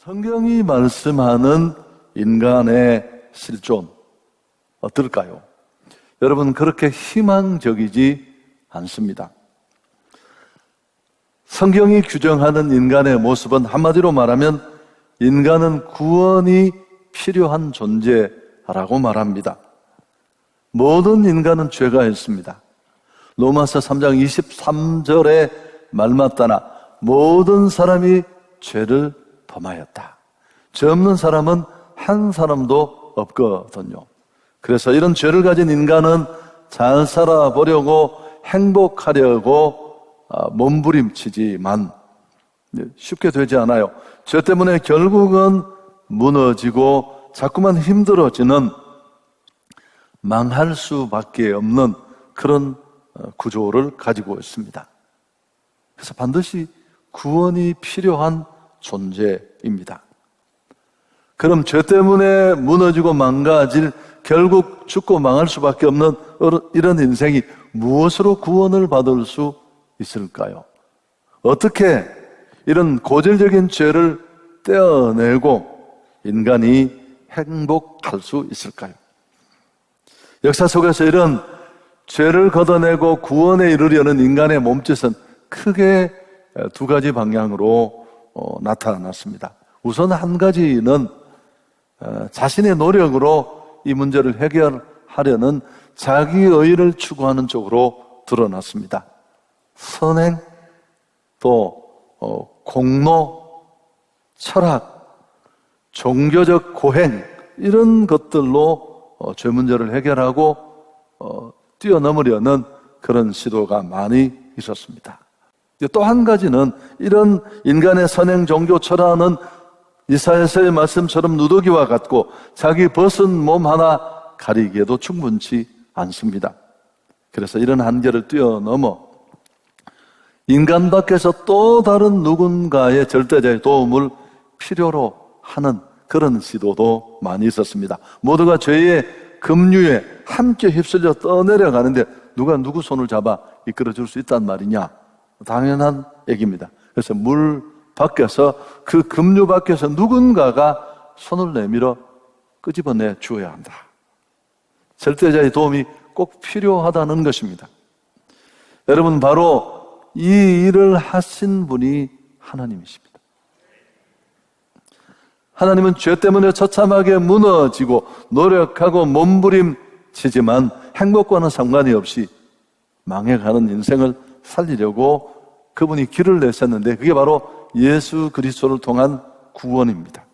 성경이 말씀하는 인간의 실존 어떨까요? 여러분, 그렇게 희망적이지 않습니다. 성경이 규정하는 인간의 모습은 한마디로 말하면 인간은 구원이 필요한 존재라고 말합니다. 모든 인간은 죄가 있습니다. 로마서 3장 23절에 말맞다나 모든 사람이 죄를 범하였다. 죄 없는 사람은 한 사람도 없거든요. 그래서 이런 죄를 가진 인간은 잘 살아보려고 행복하려고 몸부림치지만 쉽게 되지 않아요. 죄 때문에 결국은 무너지고 자꾸만 힘들어지는 망할 수밖에 없는 그런 구조를 가지고 있습니다. 그래서 반드시 구원이 필요한 존재입니다. 그럼 죄 때문에 무너지고 망가질, 결국 죽고 망할 수밖에 없는 이런 인생이 무엇으로 구원을 받을 수 있을까요? 어떻게 이런 고질적인 죄를 떼어내고 인간이 행복할 수 있을까요? 역사 속에서 이런 죄를 걷어내고 구원에 이르려는 인간의 몸짓은 크게 두 가지 방향으로 나타났습니다. 우선 한 가지는 자신의 노력으로 이 문제를 해결하려는 자기의의를 추구하는 쪽으로 드러났습니다. 선행, 또 공로, 철학, 종교적 고행, 이런 것들로 죄 문제를 해결하고 뛰어넘으려는 그런 시도가 많이 있었습니다. 또 한 가지는 이런 인간의 선행, 종교, 철학은 이사야서의 말씀처럼 누더기와 같고 자기 벗은 몸 하나 가리기에도 충분치 않습니다. 그래서 이런 한계를 뛰어넘어 인간 밖에서 또 다른 누군가의 절대자의 도움을 필요로 하는 그런 시도도 많이 있었습니다. 모두가 죄의 급류에 함께 휩쓸려 떠내려가는데 누가 누구 손을 잡아 이끌어줄 수 있단 말이냐? 당연한 얘기입니다. 그래서 물 밖에서, 그 급류 밖에서 누군가가 손을 내밀어 끄집어내 주어야 한다. 절대자의 도움이 꼭 필요하다는 것입니다. 여러분, 바로 이 일을 하신 분이 하나님이십니다. 하나님은 죄 때문에 처참하게 무너지고 노력하고 몸부림치지만 행복과는 상관이 없이 망해가는 인생을 살리려고 그분이 길을 내셨는데 그게 바로 예수 그리스도를 통한 구원입니다.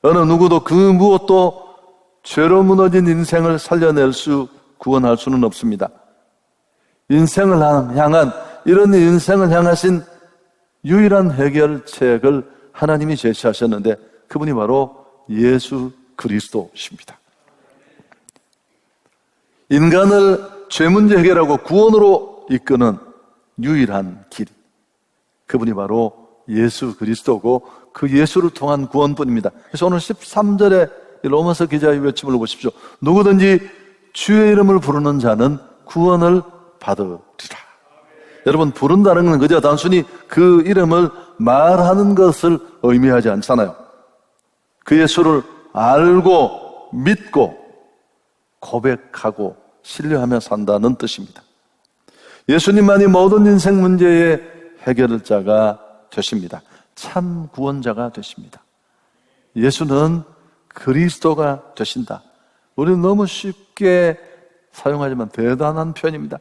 어느 누구도 그 무엇도 죄로 무너진 인생을 살려낼 구원할 수는 없습니다. 인생을 향한, 이런 인생을 향하신 유일한 해결책을 하나님이 제시하셨는데 그분이 바로 예수 그리스도십니다. 인간을 죄 문제 해결하고 구원으로 이끄는 유일한 길, 그분이 바로 예수 그리스도고 그 예수를 통한 구원뿐입니다. 그래서 오늘 13절에 로마서 기자의 외침을 보십시오. 누구든지 주의 이름을 부르는 자는 구원을 받으리라. 여러분, 부른다는 건 그저 단순히 그 이름을 말하는 것을 의미하지 않잖아요. 그 예수를 알고 믿고 고백하고 신뢰하며 산다는 뜻입니다. 예수님만이 모든 인생 문제의 해결자가 되십니다. 참 구원자가 되십니다. 예수는 그리스도가 되신다. 우리는 너무 쉽게 사용하지만 대단한 표현입니다.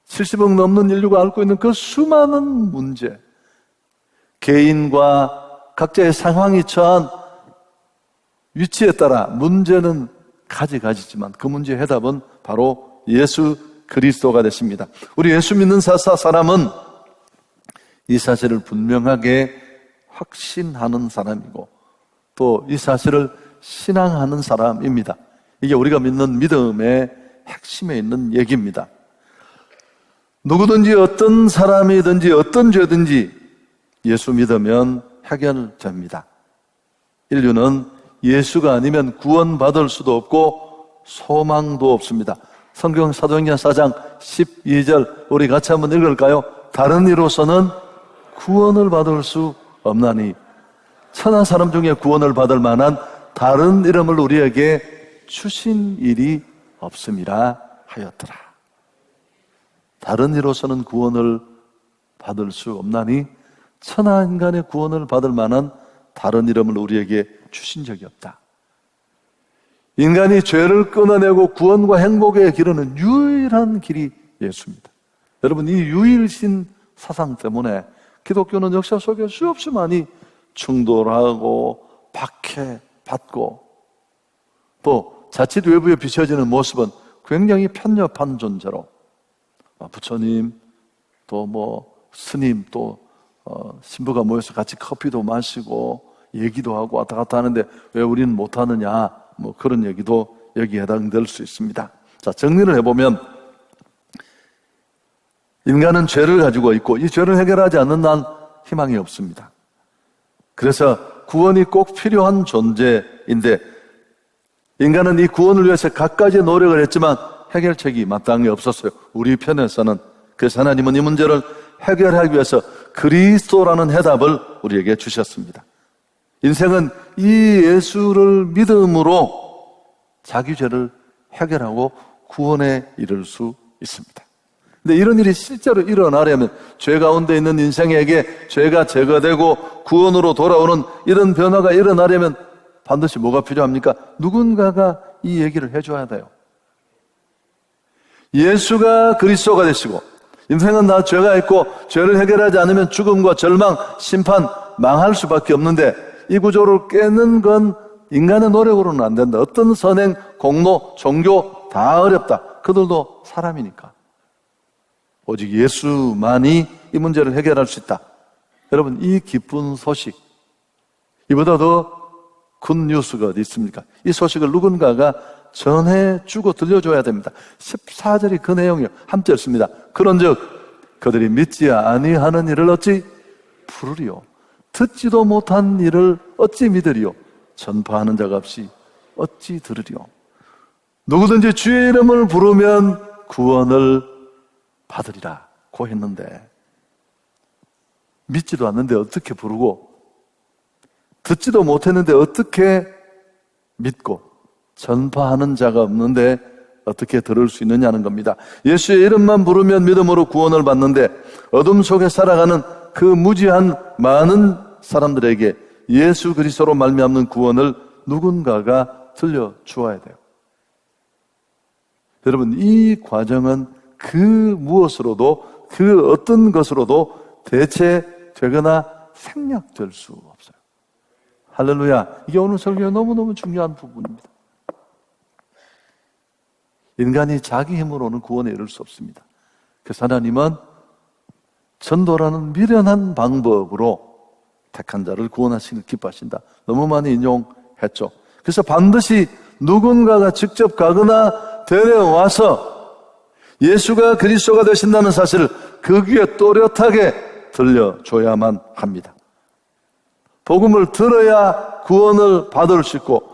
70억 넘는 인류가 앓고 있는 그 수많은 문제, 개인과 각자의 상황이 처한 위치에 따라 문제는 가지가지지만 그 문제의 해답은 바로 예수 그리스도가 되십니다. 우리 예수 믿는 사람은 이 사실을 분명하게 확신하는 사람이고 또 이 사실을 신앙하는 사람입니다. 이게 우리가 믿는 믿음의 핵심에 있는 얘기입니다. 누구든지 어떤 사람이든지 어떤 죄든지 예수 믿으면 해결됩니다. 인류는 예수가 아니면 구원받을 수도 없고 소망도 없습니다. 성경 사도행전 4장 12절 우리 같이 한번 읽을까요? 다른 이로서는 구원을 받을 수 없나니 천하 사람 중에 구원을 받을 만한 다른 이름을 우리에게 주신 일이 없음이라 하였더라. 다른 이로서는 구원을 받을 수 없나니 천하 인간의 구원을 받을 만한 다른 이름을 우리에게 주신 적이 없다. 인간이 죄를 끊어내고 구원과 행복에 기르는 유일한 길이 예수입니다. 여러분, 이 유일신 사상 때문에 기독교는 역사 속에 수없이 많이 충돌하고 박해받고 또 자칫 외부에 비춰지는 모습은 굉장히 편협한 존재로 부처님 또 스님 또 신부가 모여서 같이 커피도 마시고 얘기도 하고 왔다 갔다 하는데 왜 우리는 못하느냐 그런 얘기도 여기에 해당될 수 있습니다. 자, 정리를 해보면 인간은 죄를 가지고 있고 이 죄를 해결하지 않는 한 희망이 없습니다. 그래서 구원이 꼭 필요한 존재인데 인간은 이 구원을 위해서 갖가지 노력을 했지만 해결책이 마땅히 없었어요. 우리 편에서는. 그래서 하나님은 이 문제를 해결하기 위해서 그리스도라는 해답을 우리에게 주셨습니다. 인생은 이 예수를 믿음으로 자기 죄를 해결하고 구원에 이를 수 있습니다. 근데 이런 일이 실제로 일어나려면 죄 가운데 있는 인생에게 죄가 제거되고 구원으로 돌아오는 이런 변화가 일어나려면 반드시 뭐가 필요합니까? 누군가가 이 얘기를 해줘야 돼요. 예수가 그리스도가 되시고 인생은 다 죄가 있고 죄를 해결하지 않으면 죽음과 절망, 심판, 망할 수밖에 없는데 이 구조를 깨는 건 인간의 노력으로는 안 된다. 어떤 선행, 공로, 종교 다 어렵다. 그들도 사람이니까. 오직 예수만이 이 문제를 해결할 수 있다. 여러분, 이 기쁜 소식, 이보다 더 굿뉴스가 어디 있습니까? 이 소식을 누군가가 전해주고 들려줘야 됩니다. 14절이 그 내용이에요. 함께 읽습니다. 그런즉 그들이 믿지 아니하는 일을 어찌 부르리요? 듣지도 못한 일을 어찌 믿으리요? 전파하는 자가 없이 어찌 들으리요? 누구든지 주의 이름을 부르면 구원을 받으리라 고 했는데 믿지도 않는데 어떻게 부르고 듣지도 못했는데 어떻게 믿고 전파하는 자가 없는데 어떻게 들을 수 있느냐는 겁니다. 예수의 이름만 부르면 믿음으로 구원을 받는데 어둠 속에 살아가는 그 무지한 많은 사람들에게 예수 그리스도로 말미암는 구원을 누군가가 들려주어야 돼요. 여러분, 이 과정은 그 무엇으로도 그 어떤 것으로도 대체되거나 생략될 수 없어요. 할렐루야. 이게 오늘 설교의 너무너무 중요한 부분입니다. 인간이 자기 힘으로는 구원에 이를 수 없습니다. 그래서 하나님은 전도라는 미련한 방법으로 택한 자를 구원하시길 기뻐하신다. 너무 많이 인용했죠. 그래서 반드시 누군가가 직접 가거나 데려와서 예수가 그리스도가 되신다는 사실을 그 귀에 또렷하게 들려줘야만 합니다. 복음을 들어야 구원을 받을 수 있고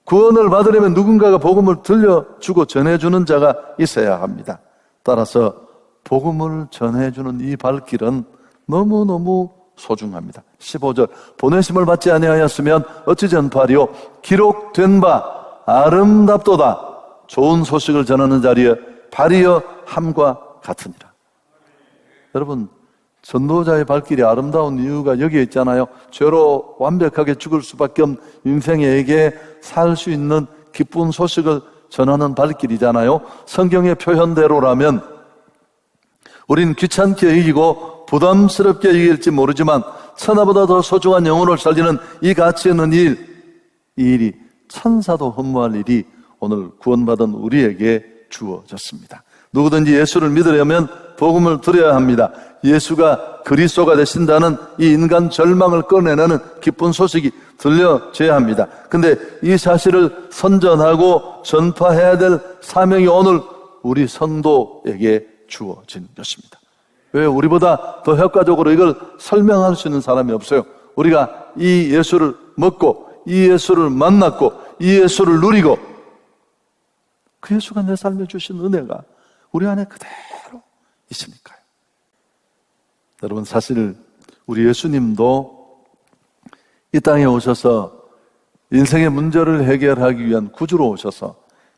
구원을 받으려면 누군가가 복음을 들려주고 전해주는 자가 있어야 합니다. 따라서 복음을 전해주는 이 발길은 너무너무 소중합니다. 15절 보내심을 받지 아니하였으면 어찌 전파하리요? 기록된 바 아름답도다. 좋은 소식을 전하는 자리에 발이여 함과 같으니라. 여러분, 전도자의 발길이 아름다운 이유가 여기에 있잖아요. 죄로 완벽하게 죽을 수밖에 없는 인생에게 살 수 있는 기쁜 소식을 전하는 발길이잖아요. 성경의 표현대로라면 우린 귀찮게 여기고 부담스럽게 여길지 모르지만 천하보다 더 소중한 영혼을 살리는 이 가치 있는 이 일이 천사도 허무할 일이 오늘 구원받은 우리에게 주어졌습니다. 누구든지 예수를 믿으려면 복음을 들어야 합니다. 예수가 그리스도가 되신다는 이 인간 절망을 꺼내내는 기쁜 소식이 들려져야 합니다. 근데 이 사실을 선전하고 전파해야 될 사명이 오늘 우리 성도에게 주어진 것입니다. 왜? 우리보다 더 효과적으로 이걸 설명할 수 있는 사람이 없어요. 우리가 이 예수를 먹고 이 예수를 만났고 이 예수를 누리고 그 예수가 내 삶에 주신 은혜가 우리 안에 그대로 있으니까요. 여러분, 사실 우리 예수님도 이 땅에 오셔서 인생의 문제를 해결하기 위한 구주로 오셔서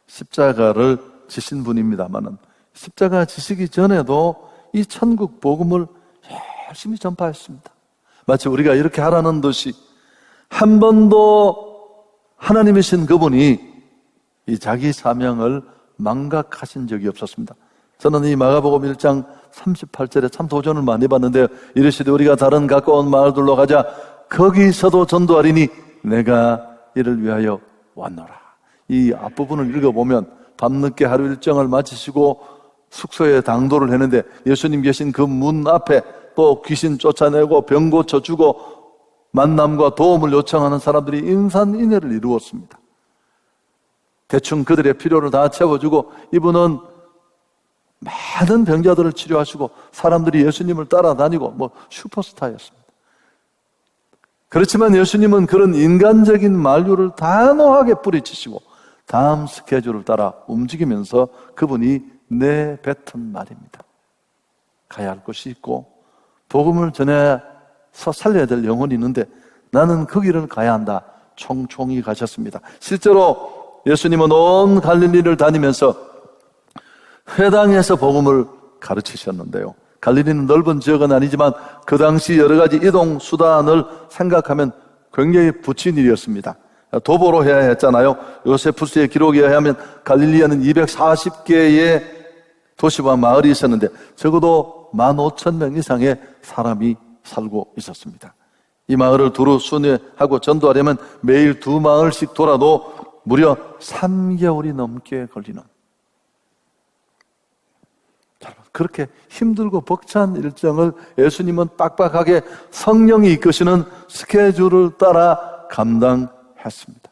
십자가를 지신 분입니다만은, 십자가 지시기 전에도 이 천국 복음을 열심히 전파했습니다. 마치 우리가 이렇게 하라는 듯이 한 번도 하나님이신 그분이 이 자기 사명을 망각하신 적이 없었습니다. 저는 이 마가복음 1장 38절에 참 도전을 많이 받는데요. 이르시되 우리가 다른 가까운 마을들로 가자. 거기서도 전도하리니 내가 이를 위하여 왔노라. 이 앞부분을 읽어보면 밤늦게 하루 일정을 마치시고 숙소에 당도를 했는데 예수님 계신 그 문 앞에 또 귀신 쫓아내고 병 고쳐주고 만남과 도움을 요청하는 사람들이 인산인해를 이루었습니다. 대충 그들의 필요를 다 채워주고 이분은 많은 병자들을 치료하시고 사람들이 예수님을 따라다니고 슈퍼스타였습니다. 그렇지만 예수님은 그런 인간적인 만류를 단호하게 뿌리치시고 다음 스케줄을 따라 움직이면서 그분이 내뱉은 말입니다. 가야 할 곳이 있고 복음을 전해서 살려야 될 영혼이 있는데 나는 그 길을 가야 한다. 총총히 가셨습니다. 실제로 예수님은 온 갈릴리를 다니면서 회당에서 복음을 가르치셨는데요. 갈릴리는 넓은 지역은 아니지만 그 당시 여러 가지 이동 수단을 생각하면 굉장히 부친 일이었습니다. 도보로 해야 했잖아요. 요세푸스의 기록에 의하면 갈릴리에는 240개의 도시와 마을이 있었는데 적어도 15,000명 이상의 사람이 살고 있었습니다. 이 마을을 두루 순회하고 전도하려면 매일 2마을씩 돌아도 무려 3개월이 넘게 걸리는, 그렇게 힘들고 벅찬 일정을 예수님은 빡빡하게 성령이 이끄시는 스케줄을 따라 감당했습니다.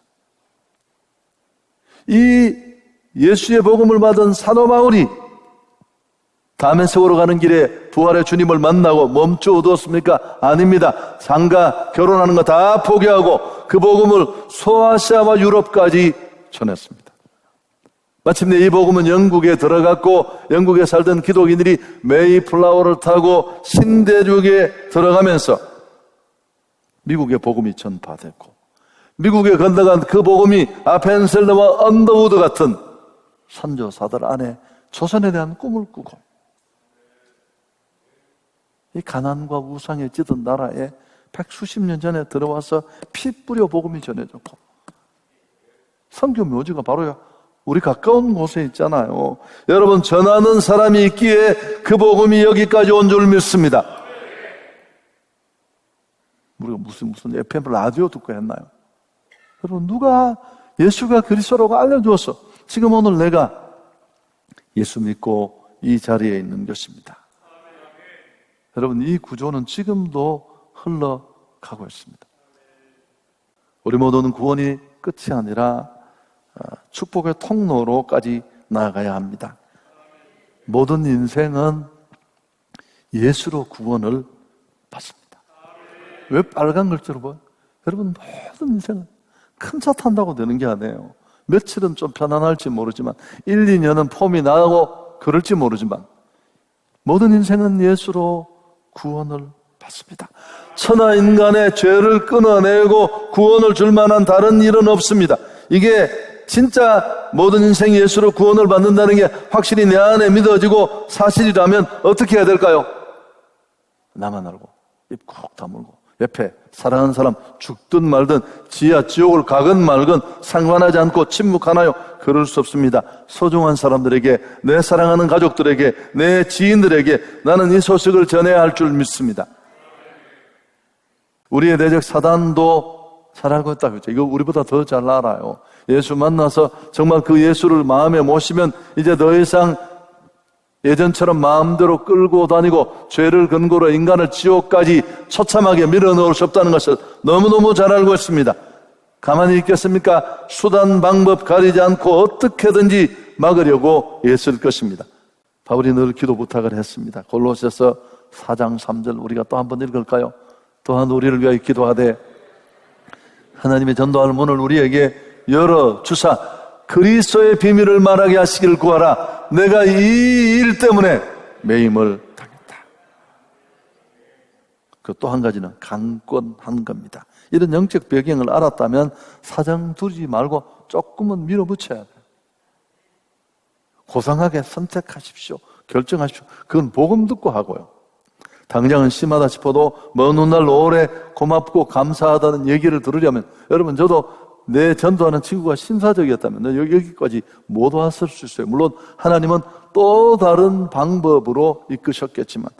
이 예수의 복음을 받은 사도바울이 다메섹으로 가는 길에 부활의 주님을 만나고 멈춰 두었습니까? 아닙니다. 장가 결혼하는 거 다 포기하고 그 복음을 소아시아와 유럽까지 전했습니다. 마침내 이 복음은 영국에 들어갔고 영국에 살던 기독인들이 메이플라워를 타고 신대륙에 들어가면서 미국의 복음이 전파됐고 미국에 건너간 그 복음이 아펜셀러와 언더우드 같은 선교사들 안에 조선에 대한 꿈을 꾸고 이 가난과 우상에 찌든 나라에 100수십 년 전에 들어와서 피 뿌려 복음이 전해졌고 선교 묘지가 바로 우리 가까운 곳에 있잖아요. 여러분, 전하는 사람이 있기에 그 복음이 여기까지 온 줄 믿습니다. 우리가 무슨 FM 라디오 듣고 했나요? 여러분, 누가 예수가 그리스도라고 알려주었어. 지금 오늘 내가 예수 믿고 이 자리에 있는 것입니다. 여러분, 이 구조는 지금도 흘러가고 있습니다. 우리 모두는 구원이 끝이 아니라 축복의 통로로까지 나아가야 합니다. 모든 인생은 예수로 구원을 받습니다. 왜 빨간 글자로 봐요? 여러분, 모든 인생은 큰 차 탄다고 되는 게 아니에요. 며칠은 좀 편안할지 모르지만 1, 2년은 폼이 나고 그럴지 모르지만 모든 인생은 예수로 구원을 받습니다. 천하 인간의 죄를 끊어내고 구원을 줄 만한 다른 일은 없습니다. 이게 진짜 모든 인생 예수로 구원을 받는다는 게 확실히 내 안에 믿어지고 사실이라면 어떻게 해야 될까요? 나만 알고 입 콕 다물고 옆에 사랑하는 사람 죽든 말든 지하 지옥을 가건 말건 상관하지 않고 침묵하나요? 그럴 수 없습니다. 소중한 사람들에게, 내 사랑하는 가족들에게, 내 지인들에게 나는 이 소식을 전해야 할 줄 믿습니다. 우리의 대적 사단도 잘 알고 있다 그렇죠? 이거 우리보다 더 잘 알아요. 예수 만나서 정말 그 예수를 마음에 모시면 이제 더 이상 예전처럼 마음대로 끌고 다니고 죄를 근거로 인간을 지옥까지 처참하게 밀어넣을 수 없다는 것을 너무너무 잘 알고 있습니다. 가만히 있겠습니까? 수단 방법 가리지 않고 어떻게든지 막으려고 애쓸 것입니다. 바울이 늘 기도 부탁을 했습니다. 골로새서 4장 3절 우리가 또 한번 읽을까요? 또한 우리를 위하여 기도하되 하나님의 전도할 문을 우리에게 열어주사 그리스도의 비밀을 말하게 하시기를 구하라. 내가 이 일 때문에 매임을 당했다. 그 또 한 가지는 강권한 겁니다. 이런 영적 배경을 알았다면 사정 두지 말고 조금은 밀어붙여야 돼요. 고상하게 선택하십시오. 결정하십시오. 그건 복음 듣고 하고요. 당장은 심하다 싶어도 먼 훗날 오래 고맙고 감사하다는 얘기를 들으려면, 여러분, 저도 내 전도하는 친구가 신사적이었다면 여기까지 못 왔을 수 있어요. 물론 하나님은 또 다른 방법으로 이끄셨겠지만,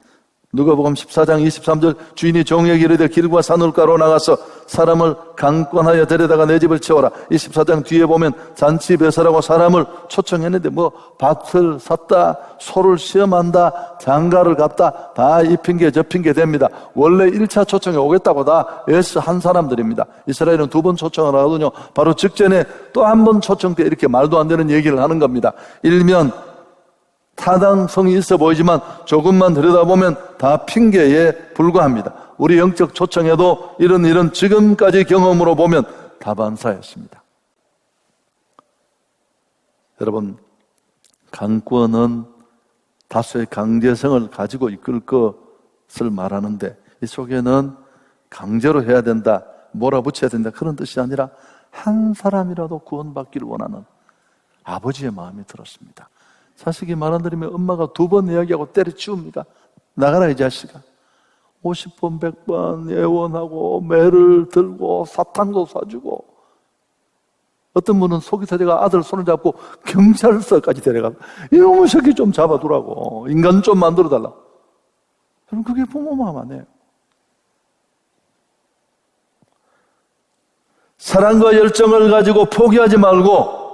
누가복음 14장 23절, 주인이 종에게 이르되 길과 산울가로 나가서 사람을 강권하여 데려다가 내 집을 채워라. 24장 뒤에 보면 잔치 배설하고 사람을 초청했는데 뭐 밭을 샀다, 소를 시험한다, 장가를 갔다, 다 이 핑계 저 핑계 됩니다. 원래 1차 초청에 오겠다고 다 한 사람들입니다. 이스라엘은 2번 초청을 하거든요. 바로 직전에 또 한 번 초청 때 이렇게 말도 안 되는 얘기를 하는 겁니다. 일면 타당성이 있어 보이지만 조금만 들여다보면 다 핑계에 불과합니다. 우리 영적 초청에도 이런 지금까지 경험으로 보면 다반사였습니다. 여러분, 강권은 다수의 강제성을 가지고 이끌 것을 말하는데, 이 속에는 강제로 해야 된다, 몰아붙여야 된다, 그런 뜻이 아니라 한 사람이라도 구원받기를 원하는 아버지의 마음이 들었습니다. 자식이 말 안 들으면 엄마가 2번 이야기하고 때려치웁니다. 나가라 이 자식아. 50번 100번 예원하고 매를 들고 사탕도 사주고, 어떤 분은 속이 터져가 아들 손을 잡고 경찰서까지 데려가고, 이놈의 새끼 좀 잡아두라고, 인간 좀 만들어달라. 여러분, 그게 부모 마음 아니에요. 사랑과 열정을 가지고 포기하지 말고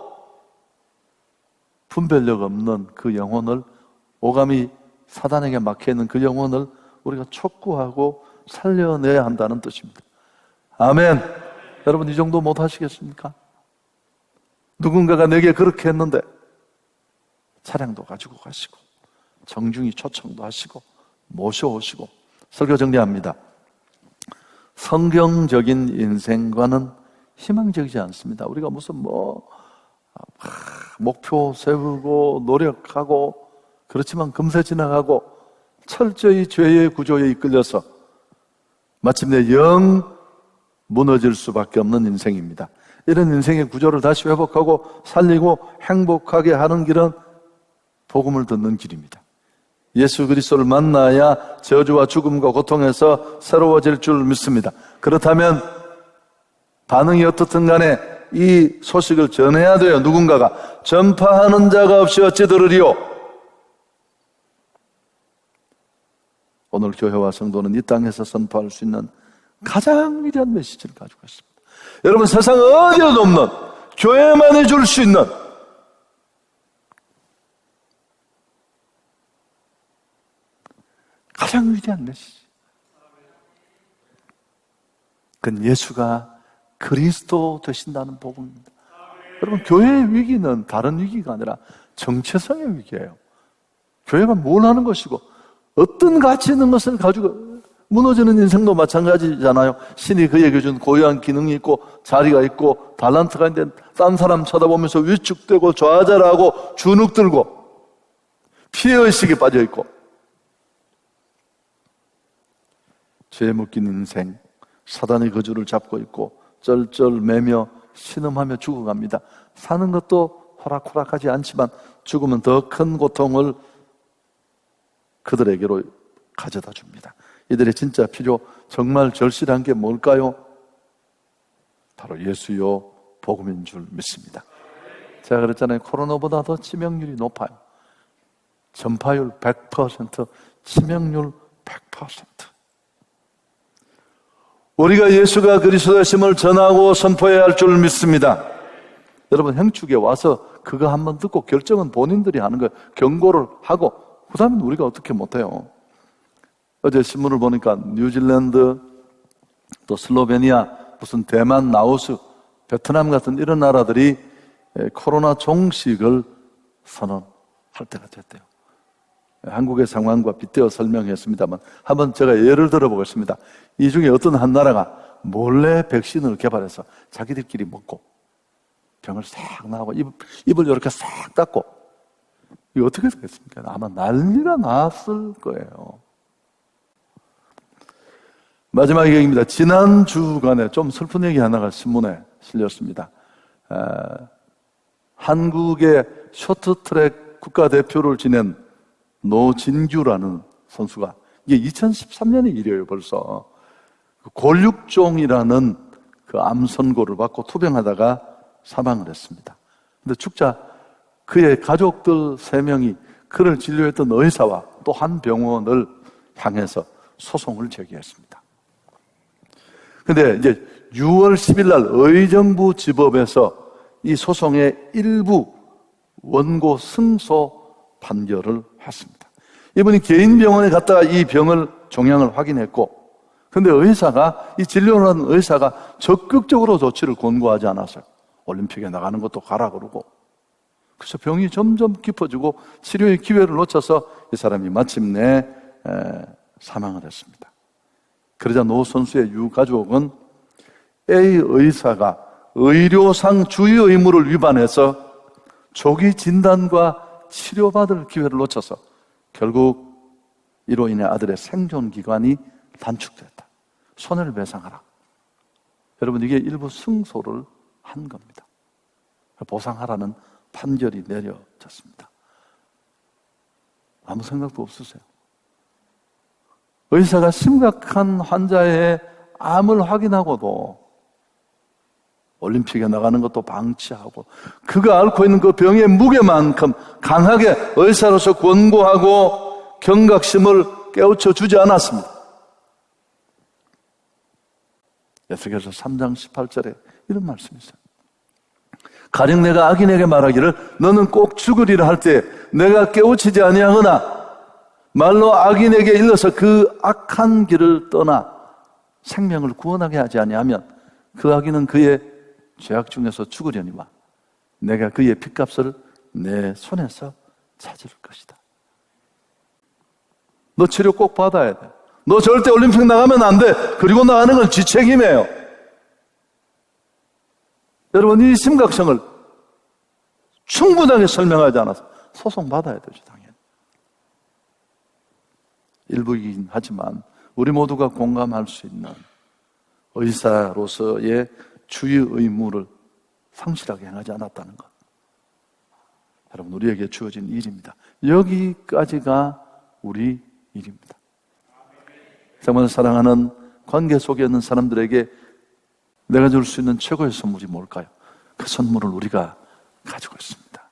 분별력 없는 그 영혼을, 오감이 사단에게 막혀있는 그 영혼을 우리가 촉구하고 살려내야 한다는 뜻입니다. 아멘. 여러분, 이 정도 못 하시겠습니까? 누군가가 내게 그렇게 했는데 차량도 가지고 가시고 정중히 초청도 하시고 모셔오시고. 설교 정리합니다. 성경적인 인생과는 희망적이지 않습니다. 우리가 무슨 목표 세우고 노력하고, 그렇지만 금세 지나가고 철저히 죄의 구조에 이끌려서 마침내 영 무너질 수밖에 없는 인생입니다. 이런 인생의 구조를 다시 회복하고 살리고 행복하게 하는 길은 복음을 듣는 길입니다. 예수 그리스도를 만나야 저주와 죽음과 고통에서 새로워질 줄 믿습니다. 그렇다면 반응이 어떻든 간에 이 소식을 전해야 돼요. 누군가가. 전파하는 자가 없이 어찌 들으리요? 오늘 교회와 성도는 이 땅에서 선포할 수 있는 가장 위대한 메시지를 가지고 있습니다. 여러분, 세상 어디에도 없는, 교회만이 줄 수 있는 가장 위대한 메시지. 그건 예수가 그리스도 되신다는 복음입니다. 여러분, 교회의 위기는 다른 위기가 아니라 정체성의 위기예요. 교회가 뭘 하는 것이고 어떤 가치 있는 것을 가지고, 무너지는 인생도 마찬가지잖아요. 신이 그에게 준 고유한 기능이 있고 자리가 있고 달란트가 있는데 딴 사람 쳐다보면서 위축되고 좌절하고 주눅들고 피해의식에 빠져있고, 죄에 묶인 인생, 사단의 거주를 잡고 있고 쩔쩔매며 신음하며 죽어갑니다. 사는 것도 호락호락하지 않지만 죽으면 더 큰 고통을 그들에게로 가져다 줍니다. 이들의 진짜 필요, 정말 절실한 게 뭘까요? 바로 예수요 복음인 줄 믿습니다. 제가 그랬잖아요. 코로나보다 더 치명률이 높아요. 전파율 100%, 치명률 100%. 우리가 예수가 그리스도의심을 전하고 선포해야 할 줄 믿습니다. 여러분, 행축에 와서 그거 한번 듣고 결정은 본인들이 하는 거예요. 경고를 하고 그 다음에 우리가 어떻게 못해요. 어제 신문을 보니까 뉴질랜드, 또 슬로베니아, 무슨 대만, 라오스, 베트남 같은 이런 나라들이 코로나 종식을 선언할 때가 됐대요. 한국의 상황과 빗대어 설명했습니다만 한번 제가 예를 들어보겠습니다. 이 중에 어떤 한 나라가 몰래 백신을 개발해서 자기들끼리 먹고 병을 싹 나고 입을 이렇게 싹 닦고, 이거 어떻게 되겠습니까? 아마 난리가 났을 거예요. 마지막 얘기입니다. 지난 주간에 좀 슬픈 얘기 하나가 신문에 실렸습니다. 한국의 쇼트트랙 국가대표를 지낸 노진규라는 선수가, 이게 2013년의 일이에요. 벌써 골육종이라는 그 암 선고를 받고 투병하다가 사망을 했습니다. 근데 축자 그의 가족들 3명이 그를 진료했던 의사와 또 한 병원을 향해서 소송을 제기했습니다. 근데 이제 6월 10일 날 의정부 지법에서 이 소송의 일부 원고 승소 판결을 했습니다. 이분이 개인 병원에 갔다가 이 병을 종양을 확인했고, 근데 의사가, 이 진료를 하는 의사가 적극적으로 조치를 권고하지 않았어요. 올림픽에 나가는 것도 가라 그러고. 그래서 병이 점점 깊어지고 치료의 기회를 놓쳐서 이 사람이 마침내 사망을 했습니다. 그러자 노 선수의 유가족은 A 의사가 의료상 주의 의무를 위반해서 조기 진단과 치료받을 기회를 놓쳐서 결국 이로 인해 아들의 생존 기간이 단축됐다. 손해배상하라. 여러분, 이게 일부 승소를 한 겁니다. 보상하라는 판결이 내려졌습니다. 아무 생각도 없으세요? 의사가 심각한 환자의 암을 확인하고도 올림픽에 나가는 것도 방치하고, 그가 앓고 있는 그 병의 무게만큼 강하게 의사로서 권고하고 경각심을 깨우쳐 주지 않았습니다. 에스겔서 3장 18절에 이런 말씀이 있어요. 가령 내가 악인에게 말하기를 너는 꼭 죽으리라 할 때 내가 깨우치지 아니하거나 말로 악인에게 일러서 그 악한 길을 떠나 생명을 구원하게 하지 아니하면 그 악인은 그의 죄악 중에서 죽으려니와 내가 그의 핏값을 내 손에서 찾을 것이다. 너 치료 꼭 받아야 돼. 너 절대 올림픽 나가면 안 돼. 그리고 나가는 건 지 책임이에요. 여러분, 이 심각성을 충분하게 설명하지 않아서 소송받아야 되죠, 당연히. 일부이긴 하지만 우리 모두가 공감할 수 있는 의사로서의 주의 의무를 성실하게 행하지 않았다는 것. 여러분, 우리에게 주어진 일입니다. 여기까지가 우리 일입니다. 정말 사랑하는 관계 속에 있는 사람들에게 내가 줄 수 있는 최고의 선물이 뭘까요? 그 선물을 우리가 가지고 있습니다.